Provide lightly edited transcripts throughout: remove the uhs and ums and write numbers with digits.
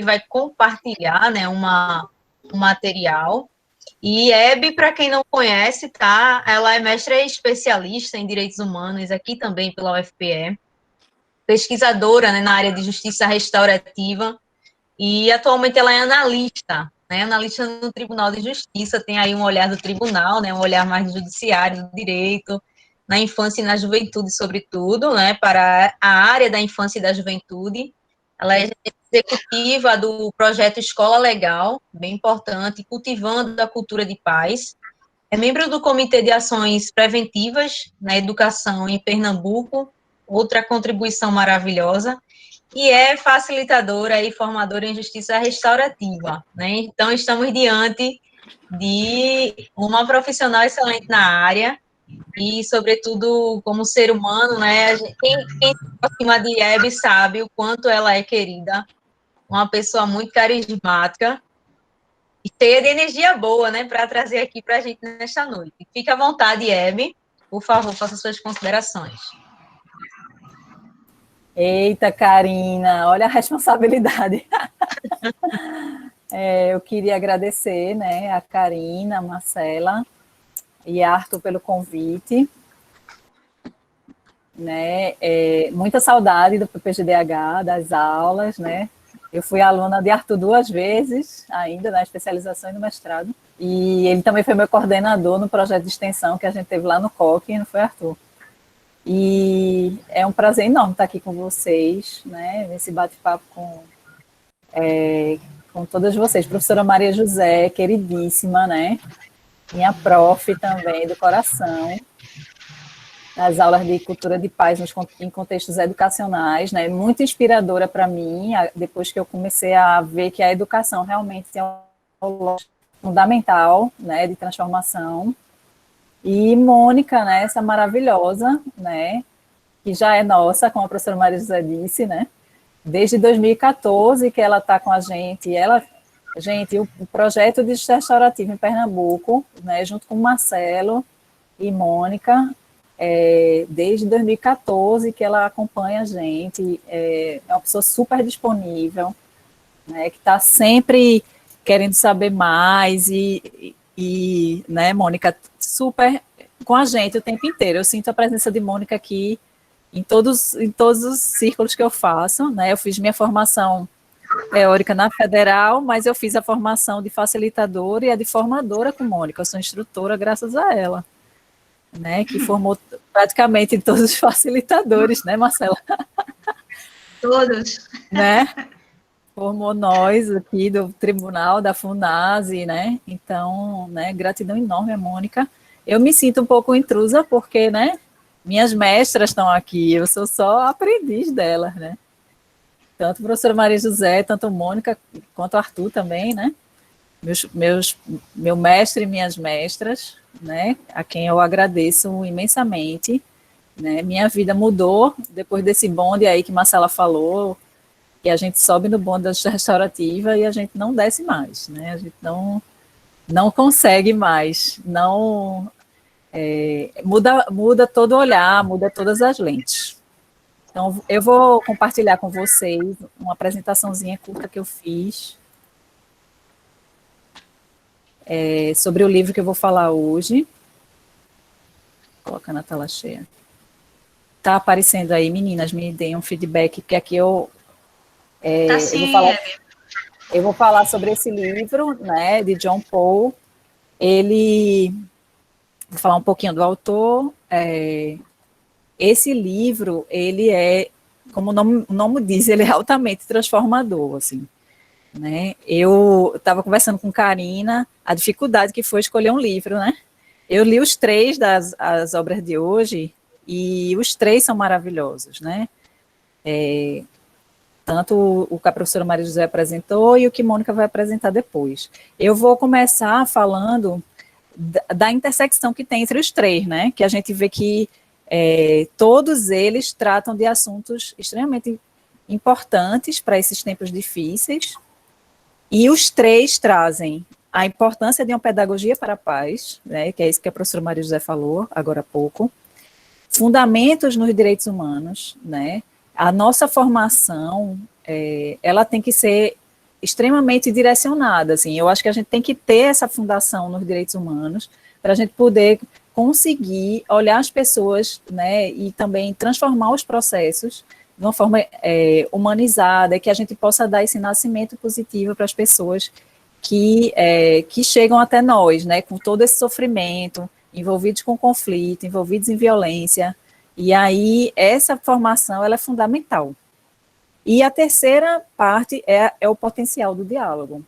vai compartilhar, né, um material. E Hebe, para quem não conhece, tá? Ela é mestra especialista em direitos humanos, aqui também pela UFPE, pesquisadora, né, na área de justiça restaurativa, e atualmente ela é analista, né, analista no Tribunal de Justiça, tem aí um olhar do tribunal, né, um olhar mais judiciário, do direito, na infância e na juventude, sobretudo, né, para a área da infância e da juventude. Ela é executiva do projeto Escola Legal, bem importante, cultivando a cultura de paz. É membro do Comitê de Ações Preventivas na Educação em Pernambuco, outra contribuição maravilhosa, e é facilitadora e formadora em justiça restaurativa, né? Então, estamos diante de uma profissional excelente na área e, sobretudo, como ser humano, né? Quem se aproxima de Hebe sabe o quanto ela é querida, uma pessoa muito carismática e cheia de energia boa, né, para trazer aqui para a gente nesta noite. Fique à vontade, Hebe, por favor, faça suas considerações. Eita, Karina, olha a responsabilidade. Eu queria agradecer, né, a Karina, a Marcela e a Arthur pelo convite. Né, muita saudade do PPGDH, das aulas, né? Eu fui aluna de Arthur 2 vezes, ainda na especialização e no mestrado. E ele também foi meu coordenador no projeto de extensão que a gente teve lá no COC, não foi, Arthur? E é um prazer enorme estar aqui com vocês, né? Nesse bate-papo com todas vocês. Professora Maria José, queridíssima, né? Minha prof também, do coração. As aulas de cultura de paz em contextos educacionais, né? Muito inspiradora para mim, depois que eu comecei a ver que a educação realmente é um fundamental, né, de transformação. E Mônica, né, essa maravilhosa, né, que já é nossa, como a professora Maria José disse, né, desde 2014 que ela está com a gente. Gente, o projeto de justiça restaurativa em Pernambuco, né, junto com Marcelo e Mônica, desde 2014 que ela acompanha a gente, é uma pessoa super disponível, né, que está sempre querendo saber mais e, né, Mônica, super com a gente o tempo inteiro. Eu sinto a presença de Mônica aqui em todos os círculos que eu faço, né, eu fiz minha formação teórica na Federal, mas eu fiz a formação de facilitadora e a de formadora com Mônica, eu sou instrutora graças a ela. Né, que formou praticamente todos os facilitadores, né, Marcela? Todos. Né? Formou nós aqui do Tribunal, da FUNASE, né? Então, né, gratidão enorme a Mônica. Eu me sinto um pouco intrusa porque, né, minhas mestras estão aqui, eu sou só aprendiz delas, né? Tanto a professora Maria José, tanto Mônica, quanto Arthur também, né? Meu mestre e minhas mestras, né, a quem eu agradeço imensamente, né, minha vida mudou depois desse bonde aí que Marcela falou, que a gente sobe no bonde da justiça restaurativa e a gente não desce mais, né, a gente não consegue mais, não muda todo o olhar, muda todas as lentes. Então, eu vou compartilhar com vocês uma apresentaçãozinha curta que eu fiz, sobre o livro que eu vou falar hoje. Coloca na tela cheia. Tá aparecendo aí, meninas, me deem um feedback, porque aqui Tá sim, eu vou falar sobre esse livro, né, de John Paul. Vou falar um pouquinho do autor. Esse livro, ele como o nome diz, ele é altamente transformador, assim. Né? Eu estava conversando com Karina, a dificuldade que foi escolher um livro, né? Eu li os 3 das obras de hoje e os 3 são maravilhosos, né? Tanto o que a professora Maria José apresentou e o que Mônica vai apresentar depois. Eu vou começar falando da intersecção que tem entre os 3, né? Que a gente vê que todos eles tratam de assuntos extremamente importantes para esses tempos difíceis. E os 3 trazem a importância de uma pedagogia para a paz, né, que é isso que a professora Maria José falou agora há pouco, fundamentos nos direitos humanos, né, a nossa formação, ela tem que ser extremamente direcionada, assim. Eu acho que a gente tem que ter essa fundação nos direitos humanos para a gente poder conseguir olhar as pessoas, né, e também transformar os processos de uma forma humanizada, que a gente possa dar esse nascimento positivo para as pessoas que chegam até nós, né, com todo esse sofrimento, envolvidos com conflito, envolvidos em violência, e aí essa formação ela é fundamental. E a terceira parte é o potencial do diálogo.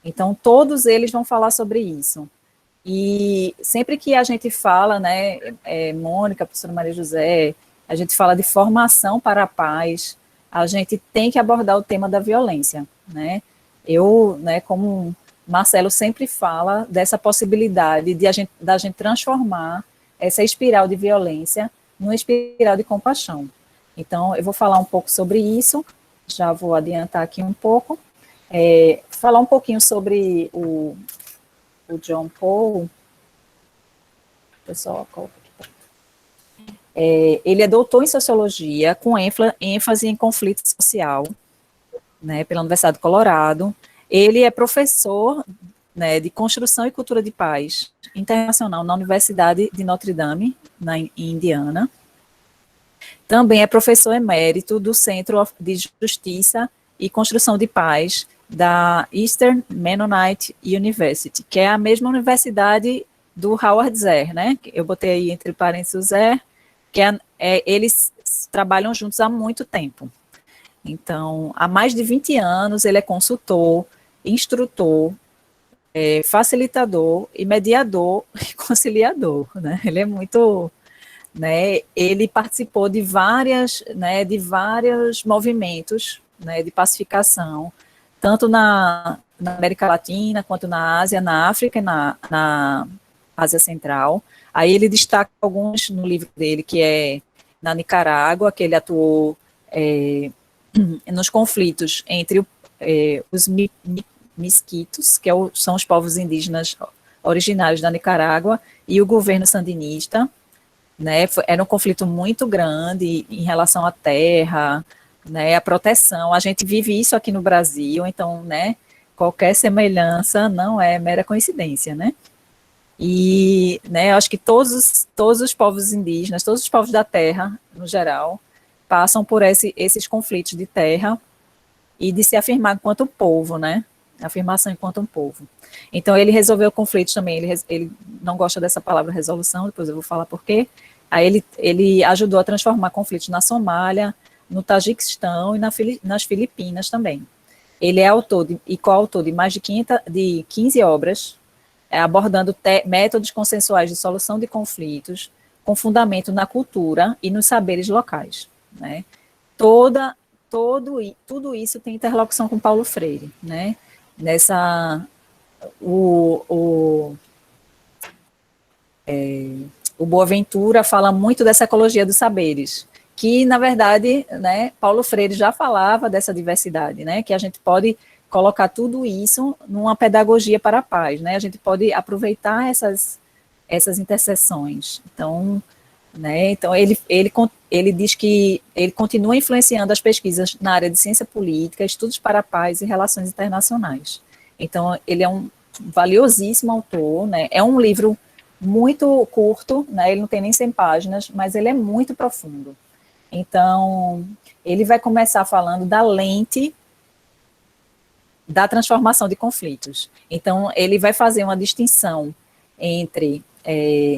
Então, todos eles vão falar sobre isso. E sempre que a gente fala, né, Mônica, a professora Maria José, a gente fala de formação para a paz, a gente tem que abordar o tema da violência, né? Eu, né, como Marcelo sempre fala dessa possibilidade da gente transformar essa espiral de violência numa espiral de compaixão. Então, eu vou falar um pouco sobre isso, já vou adiantar aqui um pouco, falar um pouquinho sobre o John Paul. Pessoal, ele é doutor em sociologia, com ênfase em conflito social, né, pela Universidade do Colorado. Ele é professor, né, de construção e cultura de paz internacional na Universidade de Notre Dame, em Indiana. Também é professor emérito do Centro de Justiça e Construção de Paz da Eastern Mennonite University, que é a mesma universidade do Howard Zer, né? Eu botei aí entre parênteses o Zer, que eles trabalham juntos há muito tempo. Então, há mais de 20 anos, ele é consultor, instrutor, facilitador e mediador e conciliador, né? Ele é muito, né? Ele participou de vários movimentos, né, de pacificação, tanto na América Latina, quanto na Ásia, na África e na Ásia Central. Aí ele destaca alguns no livro dele, que é na Nicarágua, que ele atuou nos conflitos entre os misquitos, que são os povos indígenas originários da Nicarágua, e o governo sandinista, né? Era um conflito muito grande em relação à terra, né, a proteção. A gente vive isso aqui no Brasil, então, né, qualquer semelhança não é mera coincidência, né? E, né, eu acho que todos os povos indígenas, todos os povos da terra, no geral, passam por esses conflitos de terra e de se afirmar enquanto povo, né? Afirmação enquanto um povo. Então, ele resolveu conflitos também, ele não gosta dessa palavra resolução, depois eu vou falar por quê. Aí ele ajudou a transformar conflitos na Somália, no Tajiquistão e nas Filipinas também. Ele é autor e coautor de mais de 15 obras, abordando métodos consensuais de solução de conflitos, com fundamento na cultura e nos saberes locais, né? Tudo isso tem interlocução com Paulo Freire, né? O Boaventura fala muito dessa ecologia dos saberes, que, na verdade, né, Paulo Freire já falava dessa diversidade, né, que a gente pode colocar tudo isso numa pedagogia para a paz, né, a gente pode aproveitar essas interseções. Então, né, então ele diz que ele continua influenciando as pesquisas na área de ciência política, estudos para a paz e relações internacionais. Então, ele é um valiosíssimo autor, né, é um livro muito curto, né, ele não tem nem 100 páginas, mas ele é muito profundo. Então, ele vai começar falando da lente da transformação de conflitos. Então, ele vai fazer uma distinção entre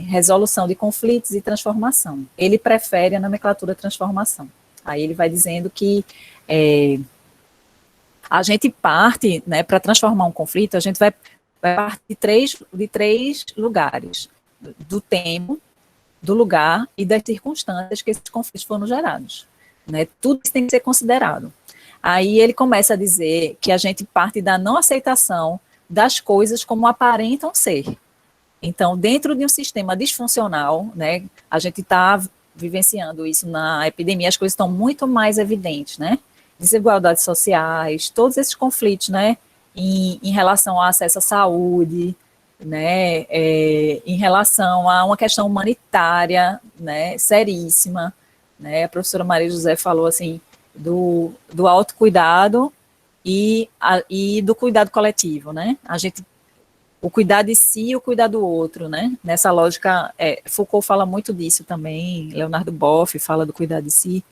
resolução de conflitos e transformação. Ele prefere a nomenclatura transformação. Aí ele vai dizendo que a gente parte, né, para transformar um conflito, a gente vai partir de três lugares: do tempo, do lugar e das circunstâncias que esses conflitos foram gerados, né? Tudo isso tem que ser considerado. Aí ele começa a dizer que a gente parte da não aceitação das coisas como aparentam ser. Então, dentro de um sistema disfuncional, né, a gente está vivenciando isso na epidemia, as coisas estão muito mais evidentes, né? Desigualdades sociais, todos esses conflitos, né, em relação ao acesso à saúde, né, em relação a uma questão humanitária, né, seríssima, né, a professora Maria José falou assim, do autocuidado e do cuidado coletivo, né? O cuidar de si e o cuidar do outro, né? Nessa lógica, Foucault fala muito disso também, Leonardo Boff fala do cuidar de si,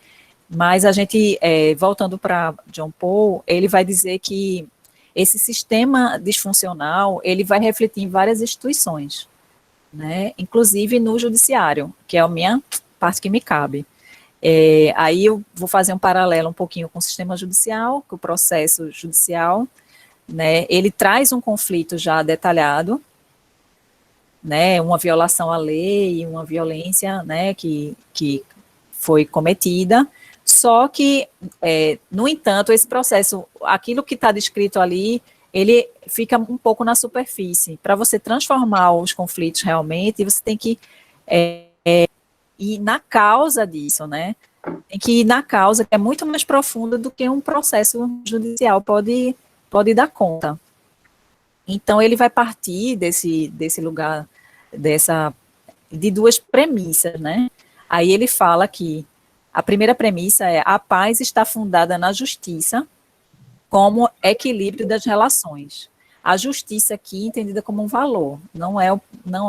mas a gente, voltando para John Paul, ele vai dizer que esse sistema disfuncional, ele vai refletir em várias instituições, né? Inclusive no judiciário, que é a minha parte que me cabe. Aí eu vou fazer um paralelo um pouquinho com o sistema judicial, com o processo judicial, né? Ele traz um conflito já detalhado, né? Uma violação à lei, uma violência, né? Que foi cometida, só que, no entanto, esse processo, aquilo que está descrito ali, ele fica um pouco na superfície. Para você transformar os conflitos realmente, você tem que ir na causa disso, né? Tem que ir na causa, que é muito mais profunda do que um processo judicial pode dar conta. Então, ele vai partir desse lugar, de duas premissas, né? Aí ele fala que a primeira premissa é: a paz está fundada na justiça como equilíbrio das relações. A justiça aqui entendida como um valor, não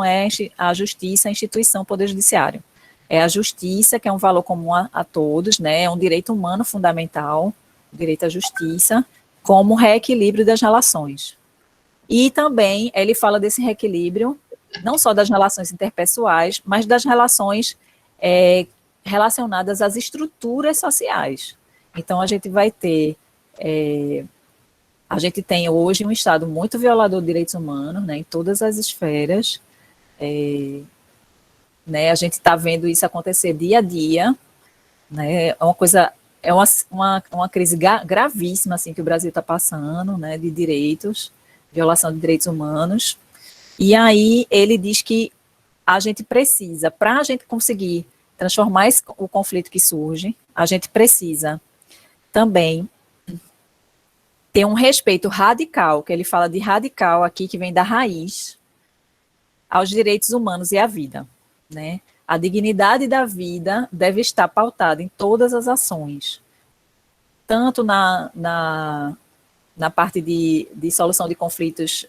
é a justiça a instituição poder judiciário. É a justiça, que é um valor comum a todos, né? É um direito humano fundamental, o direito à justiça, como reequilíbrio das relações. E também ele fala desse reequilíbrio, não só das relações interpessoais, mas das relações relacionadas às estruturas sociais. Então, a gente vai ter, a gente tem hoje um Estado muito violador de direitos humanos, né, em todas as esferas, né, a gente está vendo isso acontecer dia a dia, né, uma crise gravíssima, assim, que o Brasil está passando, né, de direitos, violação de direitos humanos, e aí ele diz que a gente precisa, para a gente conseguir transformar o conflito que surge, a gente precisa também ter um respeito radical, que ele fala de radical aqui, que vem da raiz, aos direitos humanos e à vida, né? A dignidade da vida deve estar pautada em todas as ações, tanto na parte de solução de conflitos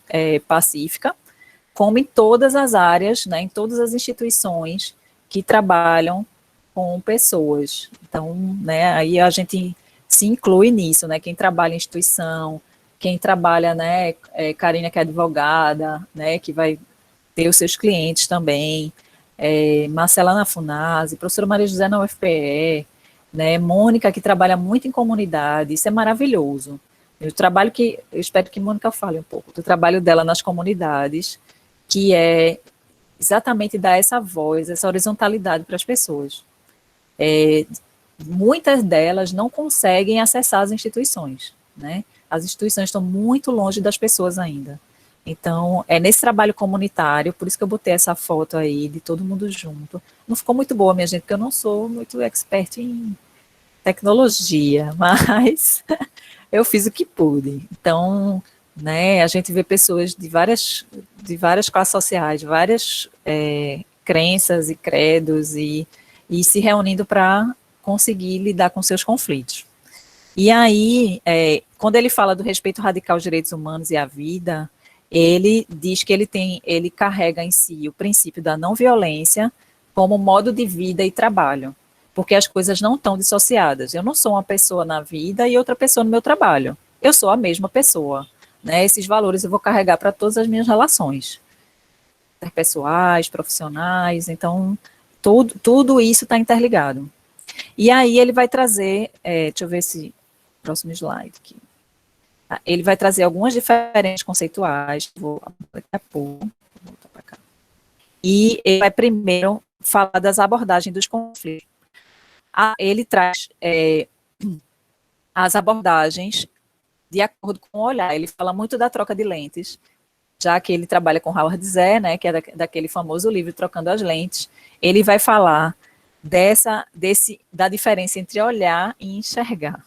pacífica, como em todas as áreas, né, em todas as instituições que trabalham com pessoas. Então, né, aí a gente se inclui nisso, né, quem trabalha em instituição, quem trabalha, né, Karina, que é advogada, né, que vai ter os seus clientes também, Marcela na FUNASE, professora Maria José na UFPE, né, Mônica, que trabalha muito em comunidade, isso é maravilhoso. Eu espero que Mônica fale um pouco do trabalho dela nas comunidades, que é exatamente dar essa voz, essa horizontalidade para as pessoas. Muitas delas não conseguem acessar as instituições, né? As instituições estão muito longe das pessoas ainda. Então, nesse trabalho comunitário, por isso que eu botei essa foto aí de todo mundo junto. Não ficou muito boa, minha gente, porque eu não sou muito expert em tecnologia, mas eu fiz o que pude. Então, né, a gente vê pessoas de várias classes sociais, de várias crenças e credos, e se reunindo para conseguir lidar com seus conflitos. E aí, quando ele fala do respeito radical aos direitos humanos e à vida, ele diz que ele carrega em si o princípio da não violência como modo de vida e trabalho, porque as coisas não estão dissociadas. Eu não sou uma pessoa na vida e outra pessoa no meu trabalho. Eu sou a mesma pessoa. Né? Esses valores eu vou carregar para todas as minhas relações, interpessoais, profissionais, então tudo isso está interligado. E aí ele vai trazer, deixa eu ver se, próximo slide aqui, ele vai trazer algumas diferenças conceituais, vou daqui a pouco, vou voltar para cá, e ele vai primeiro falar das abordagens dos conflitos. Ele traz as abordagens de acordo com o olhar. Ele fala muito da troca de lentes, já que ele trabalha com Howard Zeh, né, que é daquele famoso livro Trocando as Lentes. Ele vai falar da diferença entre olhar e enxergar.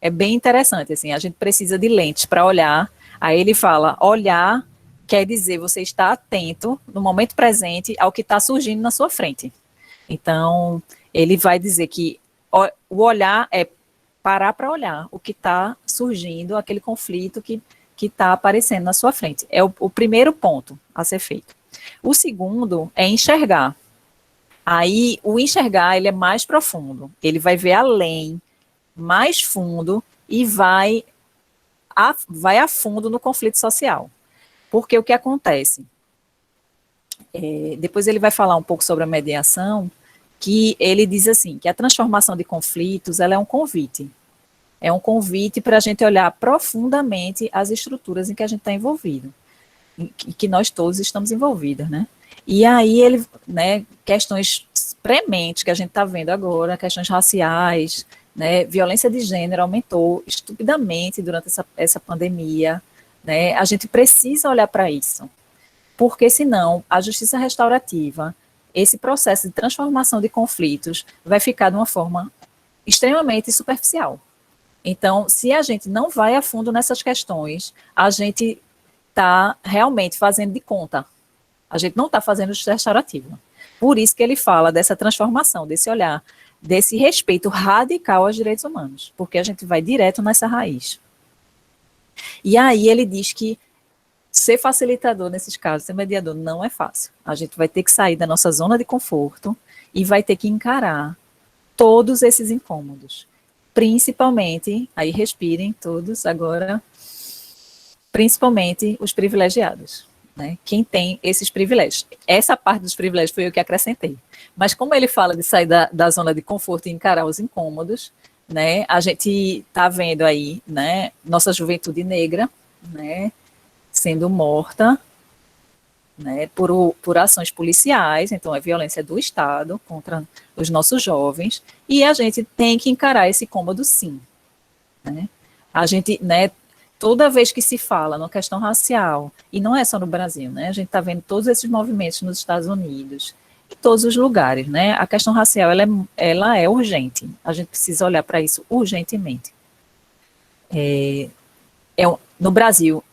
É bem interessante, assim, a gente precisa de lentes para olhar. Aí ele fala, olhar quer dizer você estar atento no momento presente ao que está surgindo na sua frente. Então, ele vai dizer que o olhar é parar para olhar o que está surgindo, aquele conflito que está aparecendo na sua frente. É o primeiro ponto a ser feito. O segundo é enxergar. Aí, o enxergar, ele é mais profundo. Ele vai ver além, mais fundo, e vai a fundo no conflito social. Porque o que acontece? Depois ele vai falar um pouco sobre a mediação, que ele diz assim, que a transformação de conflitos, ela é um convite. É um convite para a gente olhar profundamente as estruturas em que a gente está envolvido, em que nós todos estamos envolvidos, né? E aí ele, né, questões prementes que a gente está vendo agora, questões raciais, né, violência de gênero aumentou estupidamente durante essa pandemia, né? A gente precisa olhar para isso, porque senão a justiça restaurativa, esse processo de transformação de conflitos vai ficar de uma forma extremamente superficial. Então, se a gente não vai a fundo nessas questões, a gente está realmente fazendo de conta. A gente não está fazendo justiça restaurativa. Por isso que ele fala dessa transformação, desse olhar, desse respeito radical aos direitos humanos, porque a gente vai direto nessa raiz. E aí ele diz que ser facilitador nesses casos, ser mediador, não é fácil. A gente vai ter que sair da nossa zona de conforto e vai ter que encarar todos esses incômodos. Principalmente, aí respirem todos agora, principalmente os privilegiados, né? Quem tem esses privilégios. Essa parte dos privilégios foi eu que acrescentei. Mas como ele fala de sair da zona de conforto e encarar os incômodos, né? A gente está vendo aí, né, nossa juventude negra, né, sendo morta, né, por ações policiais, então é violência do Estado contra os nossos jovens, e a gente tem que encarar esse incômodo sim, né? A gente, né, toda vez que se fala na questão racial, e não é só no Brasil, né, a gente está vendo todos esses movimentos nos Estados Unidos, em todos os lugares, né, a questão racial, ela é urgente, a gente precisa olhar para isso urgentemente. No Brasil,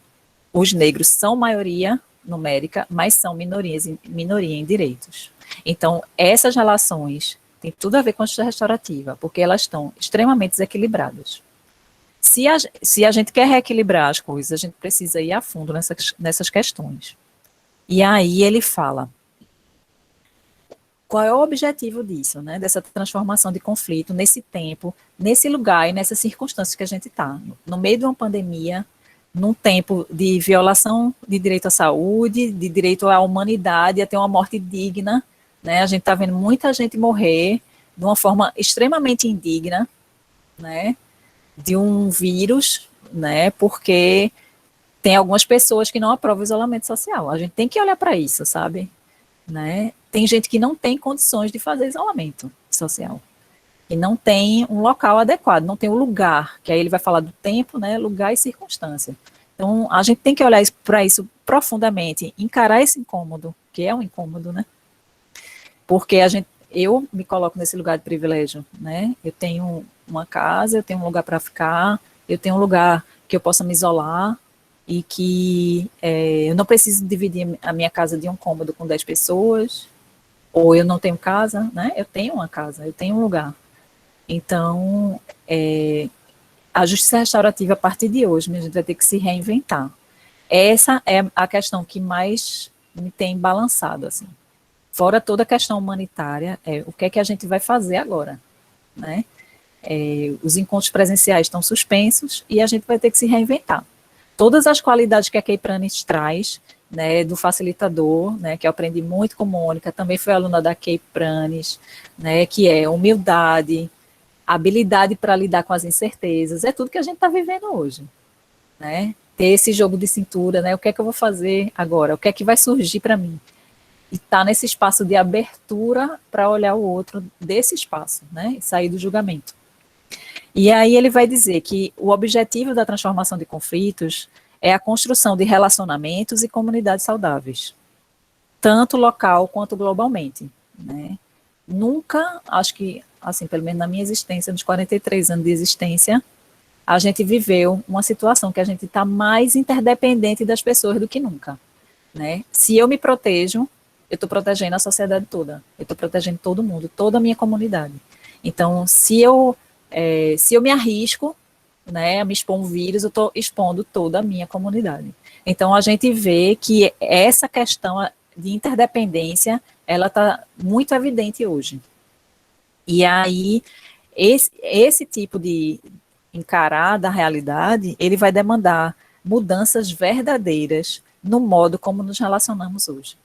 os negros são maioria numérica, mas são minoria em direitos. Então, essas relações têm tudo a ver com a justiça restaurativa, porque elas estão extremamente desequilibradas. Se a gente quer reequilibrar as coisas, a gente precisa ir a fundo nessas questões. E aí ele fala, qual é o objetivo disso, né, dessa transformação de conflito nesse tempo, nesse lugar e nessas circunstâncias que a gente está, no meio de uma pandemia, num tempo de violação de direito à saúde, de direito à humanidade, a ter uma morte digna, né? A gente está vendo muita gente morrer de uma forma extremamente indigna, né? De um vírus, né? Porque tem algumas pessoas que não aprovam o isolamento social. A gente tem que olhar para isso, sabe? Né? Tem gente que não tem condições de fazer isolamento social. E não tem um local adequado, não tem um lugar, que aí ele vai falar do tempo, né, lugar e circunstância. Então, a gente tem que olhar para isso profundamente, encarar esse incômodo, que é um incômodo, né, porque eu me coloco nesse lugar de privilégio, né, eu tenho uma casa, eu tenho um lugar para ficar, eu tenho um lugar que eu possa me isolar, e que eu não preciso dividir a minha casa de um cômodo com 10 pessoas, ou eu não tenho casa, né, eu tenho uma casa, eu tenho um lugar. Então, a justiça restaurativa, a partir de hoje, a gente vai ter que se reinventar. Essa é a questão que mais me tem balançado, assim. Fora toda a questão humanitária, o que é que a gente vai fazer agora, né? Os encontros presenciais estão suspensos e a gente vai ter que se reinventar. Todas as qualidades que a Kay Pranes traz, né, do facilitador, né, que eu aprendi muito com Mônica, também foi aluna da Kay Pranes, né, que é humildade, habilidade para lidar com as incertezas, é tudo que a gente está vivendo hoje, né? Ter esse jogo de cintura, né? O que é que eu vou fazer agora? O que é que vai surgir para mim? E estar nesse espaço de abertura para olhar o outro desse espaço, né? E sair do julgamento. E aí ele vai dizer que o objetivo da transformação de conflitos é a construção de relacionamentos e comunidades saudáveis, tanto local quanto globalmente, né? Nunca, acho que, assim, pelo menos na minha existência, nos 43 anos de existência, a gente viveu uma situação que a gente está mais interdependente das pessoas do que nunca, né? Se eu me protejo, eu estou protegendo a sociedade toda, eu estou protegendo todo mundo, toda a minha comunidade. Então, se eu se eu me arrisco, né, a me expor um vírus, eu estou expondo toda a minha comunidade. Então, a gente vê que essa questão de interdependência, ela está muito evidente hoje. E aí, esse tipo de encarar da realidade, ele vai demandar mudanças verdadeiras no modo como nos relacionamos hoje.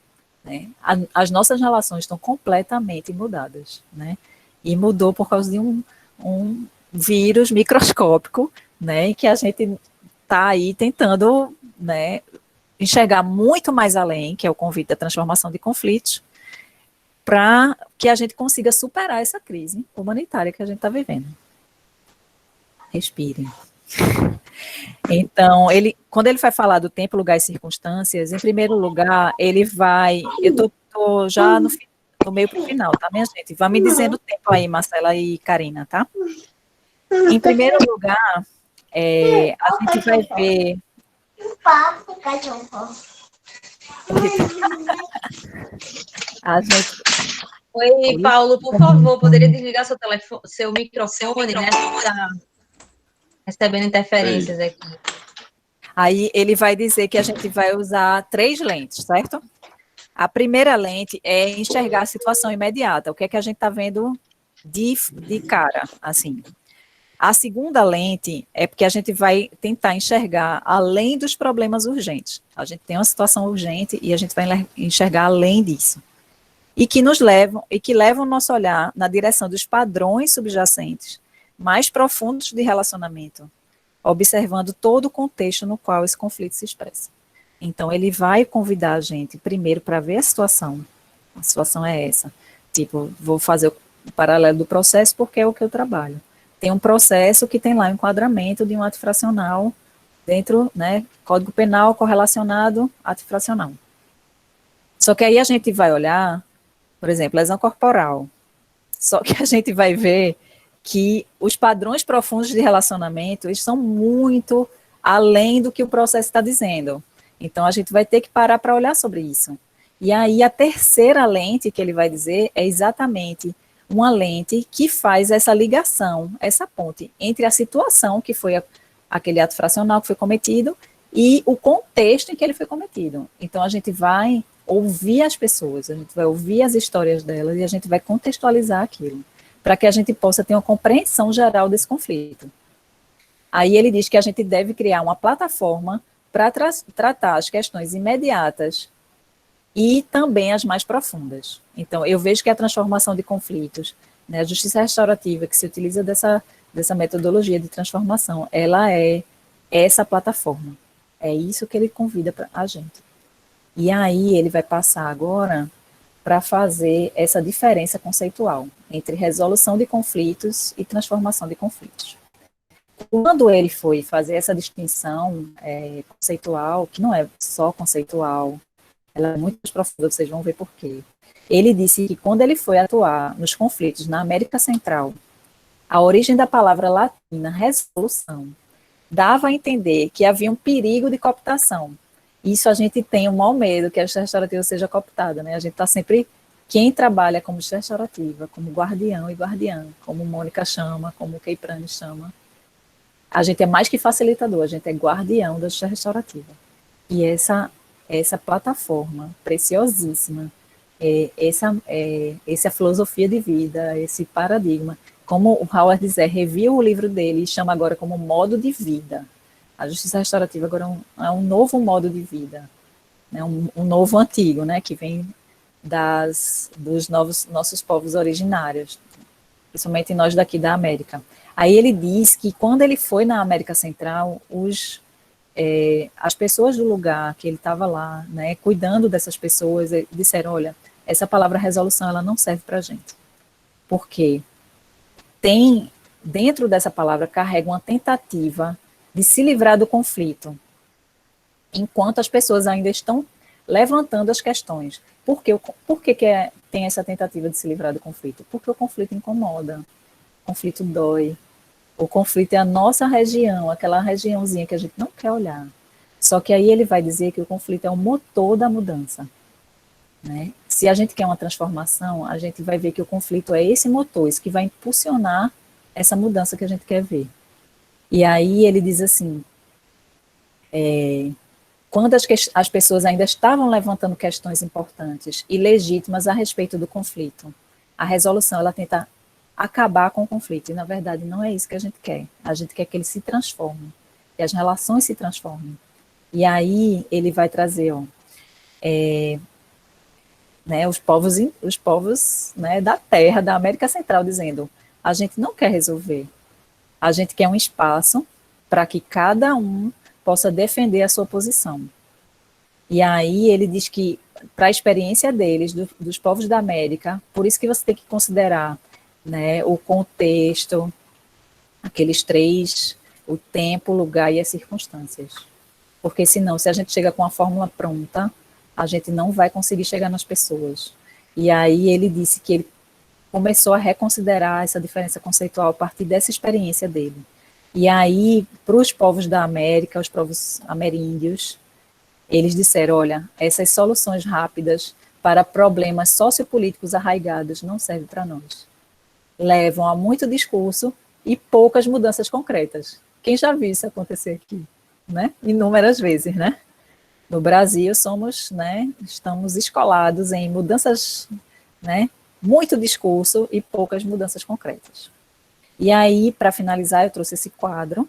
Né? As nossas relações estão completamente mudadas, né? E mudou por causa de um vírus microscópico, né? Que a gente está aí tentando, né, enxergar muito mais além, que é o convite da transformação de conflitos, para que a gente consiga superar essa crise humanitária que a gente está vivendo. Respirem. Então, quando ele vai falar do tempo, lugar e circunstâncias, em primeiro lugar, ele vai... Eu estou já no meio para o final, tá, minha gente? Vai me dizendo o tempo aí, Marcela e Karina, tá? Em primeiro lugar, a gente vai ver... A gente... Oi, Paulo, por favor, poderia desligar seu microfone, né? Está recebendo interferências aqui. Aí ele vai dizer que a gente vai usar 3 lentes, certo? A primeira lente é enxergar a situação imediata, o que é que a gente está vendo de cara, assim. A segunda lente é porque a gente vai tentar enxergar além dos problemas urgentes. A gente tem uma situação urgente e a gente vai enxergar além disso. E que levam o nosso olhar na direção dos padrões subjacentes mais profundos de relacionamento, observando todo o contexto no qual esse conflito se expressa. Então, ele vai convidar a gente, primeiro, para ver a situação. A situação é essa. Tipo, vou fazer o paralelo do processo porque é o que eu trabalho. Tem um processo que tem lá o enquadramento de um ato infracional dentro, né, Código Penal correlacionado ato infracional. Só que aí a gente vai olhar, por exemplo, lesão corporal. Só que a gente vai ver que os padrões profundos de relacionamento, eles são muito além do que o processo está dizendo. Então, a gente vai ter que parar para olhar sobre isso. E aí, a terceira lente que ele vai dizer é exatamente uma lente que faz essa ligação, essa ponte entre a situação que foi aquele ato fracional que foi cometido e o contexto em que ele foi cometido. Então, a gente vai ouvir as pessoas, a gente vai ouvir as histórias delas e a gente vai contextualizar aquilo, para que a gente possa ter uma compreensão geral desse conflito. Aí ele diz que a gente deve criar uma plataforma para tratar as questões imediatas e também as mais profundas. Então, eu vejo que a transformação de conflitos, né, a justiça restaurativa que se utiliza dessa metodologia de transformação, ela é essa plataforma. É isso que ele convida a gente. E aí ele vai passar agora para fazer essa diferença conceitual entre resolução de conflitos e transformação de conflitos. Quando ele foi fazer essa distinção conceitual, que não é só conceitual, ela é muito mais profunda, vocês vão ver por quê. Ele disse que quando ele foi atuar nos conflitos na América Central, a origem da palavra latina, resolução, dava a entender que havia um perigo de cooptação. Isso a gente tem um mau medo que a justiça restaurativa seja cooptada, né? A gente está sempre, quem trabalha como justiça restaurativa, como guardião e guardiã, como Mônica chama, como Keiprani chama, a gente é mais que facilitador, a gente é guardião da justiça restaurativa. E essa plataforma preciosíssima, essa filosofia de vida, esse paradigma, como o Howard Zé reviu o livro dele e chama agora como modo de vida. A justiça restaurativa agora é um novo modo de vida, né, um novo antigo, né, que vem dos nossos povos originários, principalmente nós daqui da América. Aí ele diz que quando ele foi na América Central, as pessoas do lugar que ele estava lá, né, cuidando dessas pessoas, disseram, olha, essa palavra resolução, ela não serve para a gente. Por quê? Dentro dessa palavra, carrega uma tentativa de se livrar do conflito, enquanto as pessoas ainda estão levantando as questões. Por que tem essa tentativa de se livrar do conflito? Porque o conflito incomoda, o conflito dói, o conflito é a nossa região, aquela regiãozinha que a gente não quer olhar. Só que aí ele vai dizer que o conflito é o motor da mudança. Né? Se a gente quer uma transformação, a gente vai ver que o conflito é esse motor, isso que vai impulsionar essa mudança que a gente quer ver. E aí ele diz assim, quando as pessoas ainda estavam levantando questões importantes e legítimas a respeito do conflito, a resolução, ela tenta acabar com o conflito, e na verdade não é isso que a gente quer. A gente quer que ele se transforme, que as relações se transformem. E aí ele vai trazer, né, os povos, né, da Terra, da América Central, dizendo, a gente não quer resolver, a gente quer um espaço para que cada um possa defender a sua posição. E aí ele diz que, para a experiência deles, dos povos da América, por isso que você tem que considerar, né, o contexto, aqueles três, o tempo, o lugar e as circunstâncias. Porque senão, se a gente chega com a fórmula pronta, a gente não vai conseguir chegar nas pessoas. E aí ele disse que ele começou a reconsiderar essa diferença conceitual a partir dessa experiência dele. E aí, para os povos da América, os povos ameríndios, eles disseram, olha, essas soluções rápidas para problemas sociopolíticos arraigados não servem para nós. Levam a muito discurso e poucas mudanças concretas. Quem já viu isso acontecer aqui? Né? Inúmeras vezes, né? No Brasil, estamos escolados em mudanças, né? Muito discurso e poucas mudanças concretas. E aí, para finalizar, eu trouxe esse quadro,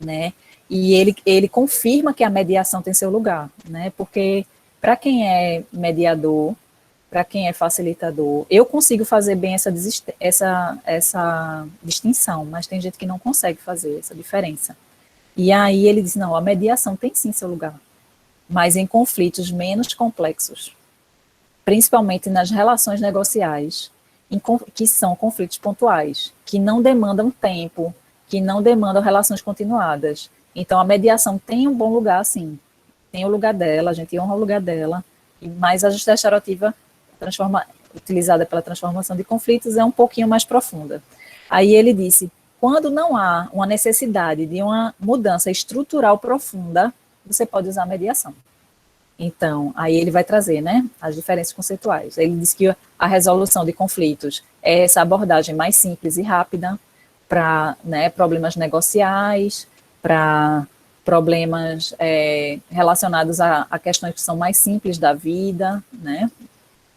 né? E ele confirma que a mediação tem seu lugar, né? Porque para quem é mediador, para quem é facilitador, eu consigo fazer bem essa distinção, mas tem gente que não consegue fazer essa diferença. E aí ele diz, não, a mediação tem sim seu lugar, mas em conflitos menos complexos, principalmente nas relações negociais, que são conflitos pontuais, que não demandam tempo, que não demandam relações continuadas. Então, a mediação tem um bom lugar, sim, tem o lugar dela, a gente honra o lugar dela, mas a justiça restaurativa utilizada pela transformação de conflitos é um pouquinho mais profunda. Aí ele disse, quando não há uma necessidade de uma mudança estrutural profunda, você pode usar a mediação. Então, aí ele vai trazer, né, as diferenças conceituais. Ele diz que a resolução de conflitos é essa abordagem mais simples e rápida para, né, problemas negociais, para problemas relacionados a questões que são mais simples da vida, né,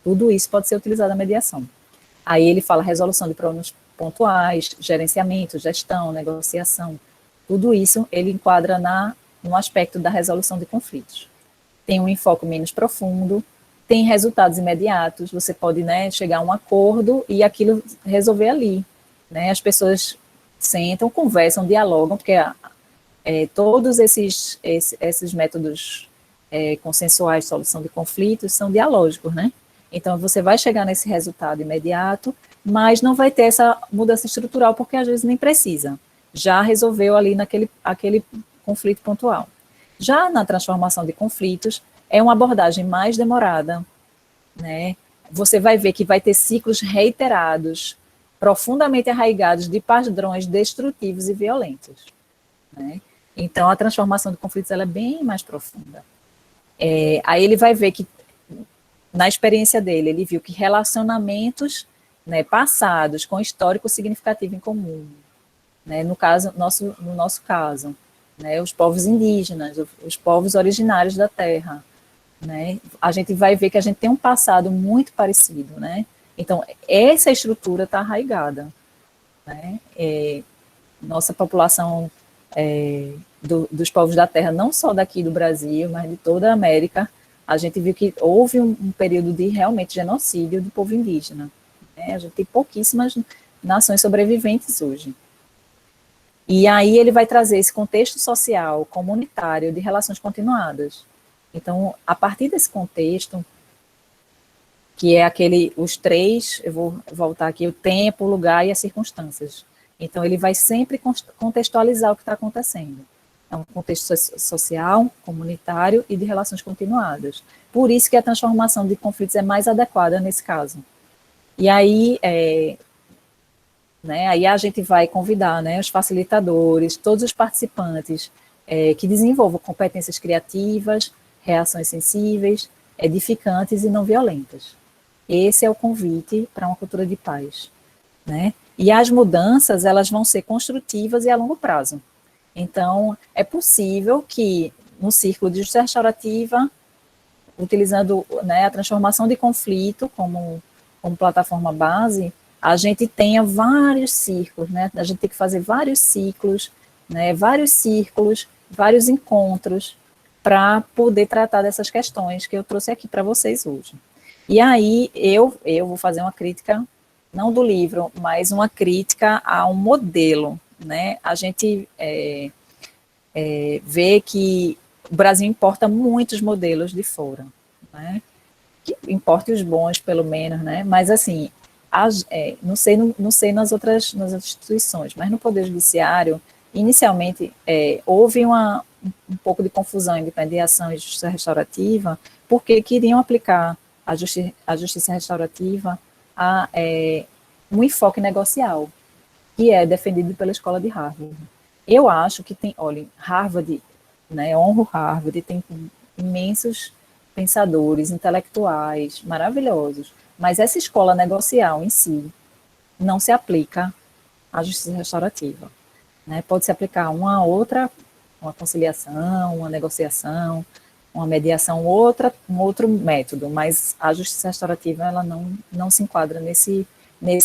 tudo isso pode ser utilizado a mediação. Aí ele fala resolução de problemas pontuais, gerenciamento, gestão, negociação, tudo isso ele enquadra no aspecto da resolução de conflitos. Tem um enfoque menos profundo, tem resultados imediatos, você pode, né, chegar a um acordo e aquilo resolver ali. Né? As pessoas sentam, conversam, dialogam, porque todos esses métodos consensuais de solução de conflitos são dialógicos, né? Então, você vai chegar nesse resultado imediato, mas não vai ter essa mudança estrutural, porque às vezes nem precisa. Já resolveu ali aquele conflito pontual. Já na transformação de conflitos, é uma abordagem mais demorada, né? Você vai ver que vai ter ciclos reiterados, profundamente arraigados de padrões destrutivos e violentos, né? Então, a transformação de conflitos ela é bem mais profunda. Aí ele vai ver que, na experiência dele, ele viu que relacionamentos, né, passados com histórico significativo em comum, né, no nosso caso, né, os povos indígenas, os povos originários da terra, né, a gente vai ver que a gente tem um passado muito parecido, né, então essa estrutura está arraigada, né, nossa população dos povos da terra, não só daqui do Brasil, mas de toda a América, a gente viu que houve um período de realmente genocídio do povo indígena, né, a gente tem pouquíssimas nações sobreviventes hoje. E aí ele vai trazer esse contexto social, comunitário, de relações continuadas. Então, a partir desse contexto, que é os três, eu vou voltar aqui, o tempo, o lugar e as circunstâncias. Então, ele vai sempre contextualizar o que está acontecendo. É um contexto social, comunitário e de relações continuadas. Por isso que a transformação de conflitos é mais adequada nesse caso. E aí, né, aí a gente vai convidar, né, os facilitadores, todos os participantes que desenvolvam competências criativas, reações sensíveis, edificantes e não violentas. Esse é o convite para uma cultura de paz, né? E as mudanças, elas vão ser construtivas e a longo prazo. Então, é possível que no círculo de justiça restaurativa, utilizando, né, a transformação de conflito como plataforma base, a gente tenha vários círculos, né? A gente tem que fazer vários ciclos, né? Vários círculos, vários encontros para poder tratar dessas questões que eu trouxe aqui para vocês hoje. E aí eu vou fazer uma crítica, não do livro, mas uma crítica a um modelo, né? A gente vê que o Brasil importa muitos modelos de fora, né? Que importe os bons, pelo menos, né? Mas, assim, não sei nas instituições, mas no Poder Judiciário, inicialmente, houve um pouco de confusão entre mediação e justiça restaurativa, porque queriam aplicar a justiça restaurativa a um enfoque negocial, que é defendido pela escola de Harvard. Eu acho que tem, olha, Harvard, né, honro Harvard, tem imensos pensadores, intelectuais, maravilhosos, mas essa escola negocial em si não se aplica à justiça restaurativa, né? Pode se aplicar uma conciliação, uma negociação, uma mediação, um outro método, mas a justiça restaurativa ela não se enquadra nesse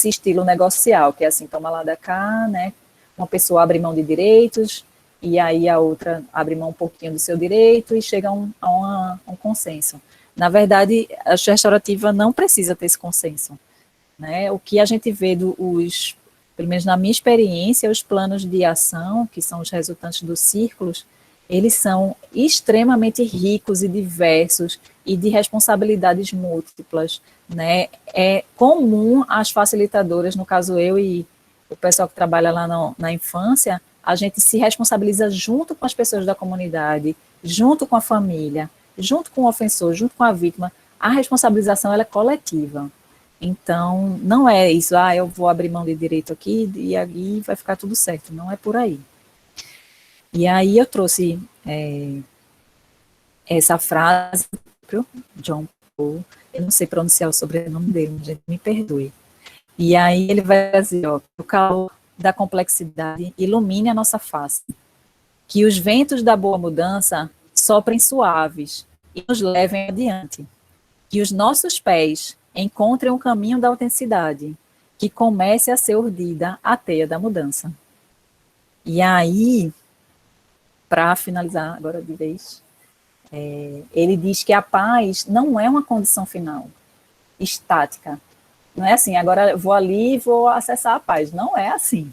estilo negocial, que é assim, toma lá da cá, né? Uma pessoa abre mão de direitos, e aí a outra abre mão um pouquinho do seu direito e chega a um consenso. Na verdade, a justiça restaurativa não precisa ter esse consenso, né? O que a gente vê pelo menos na minha experiência, os planos de ação, que são os resultantes dos círculos, eles são extremamente ricos e diversos e de responsabilidades múltiplas, né? É comum as facilitadoras, no caso eu e o pessoal que trabalha lá na infância, a gente se responsabiliza junto com as pessoas da comunidade, junto com a família, junto com o ofensor, junto com a vítima. A responsabilização ela é coletiva. Então, não é isso, eu vou abrir mão de direito aqui e aí vai ficar tudo certo. Não é por aí. E aí eu trouxe essa frase do John Paul, eu não sei pronunciar o sobrenome dele, gente, me perdoe. E aí ele vai dizer, o calor da complexidade ilumine a nossa face, que os ventos da boa mudança soprem suaves e nos levem adiante, que os nossos pés encontrem o caminho da autenticidade, que comece a ser urdida a teia da mudança. E aí, para finalizar agora de vez, ele diz que a paz não é uma condição final, estática. Não é assim, agora eu vou ali e vou acessar a paz. Não é assim.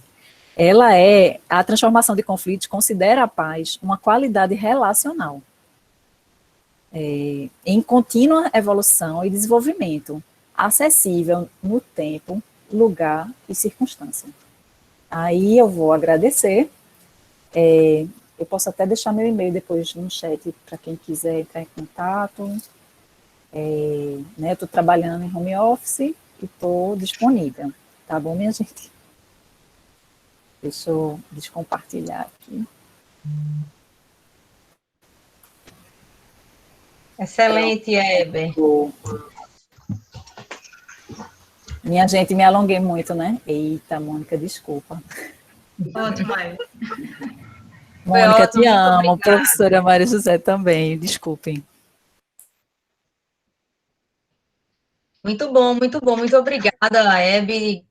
A transformação de conflitos considera a paz uma qualidade relacional, em contínua evolução e desenvolvimento, acessível no tempo, lugar e circunstância. Aí eu vou agradecer. Eu posso até deixar meu e-mail depois no chat para quem quiser entrar em contato. Eu estou trabalhando em home office e estou disponível. Tá bom, minha gente? Deixa eu descompartilhar aqui. Excelente, Heber. Minha gente, me alonguei muito, né? Eita, Mônica, desculpa. Ótimo, Heber. Mônica, ótimo, te muito amo. obrigada. Professora Maria José também, desculpem. Muito bom, muito bom. Muito obrigada, Hebe.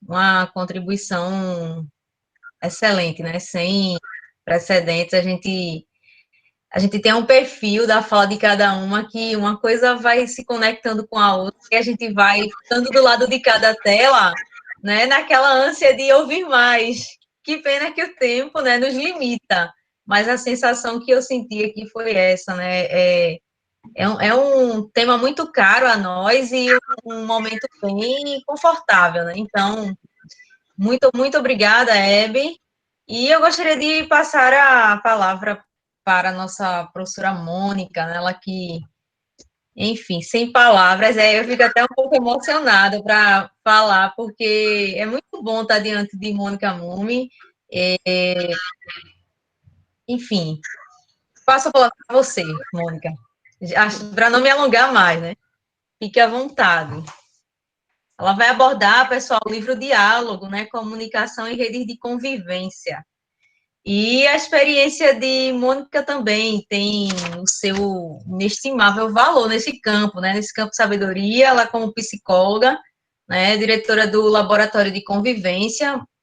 Uma contribuição excelente, né? Sem precedentes, a gente tem um perfil da fala de cada uma que uma coisa vai se conectando com a outra e a gente vai ficando do lado de cada tela, né? Naquela ânsia de ouvir mais. Que pena que o tempo, né, nos limita. Mas a sensação que eu senti aqui foi essa, né? É um tema muito caro a nós e um momento bem confortável, né? Então, muito obrigada, Hebe. E eu gostaria de passar a palavra para a nossa professora Mônica, né? Ela que, enfim, sem palavras, eu fico até um pouco emocionada para falar, porque é muito bom estar diante de Mônica Mume. Enfim, passo a palavra para você, Mônica, para não me alongar mais, né? Fique à vontade. Ela vai abordar, pessoal, o livro Diálogo, né? Comunicação e redes de convivência. E a experiência de Mônica também tem o seu inestimável valor nesse campo, né? Nesse campo de sabedoria, ela como psicóloga, né? Diretora do Laboratório de Convivência,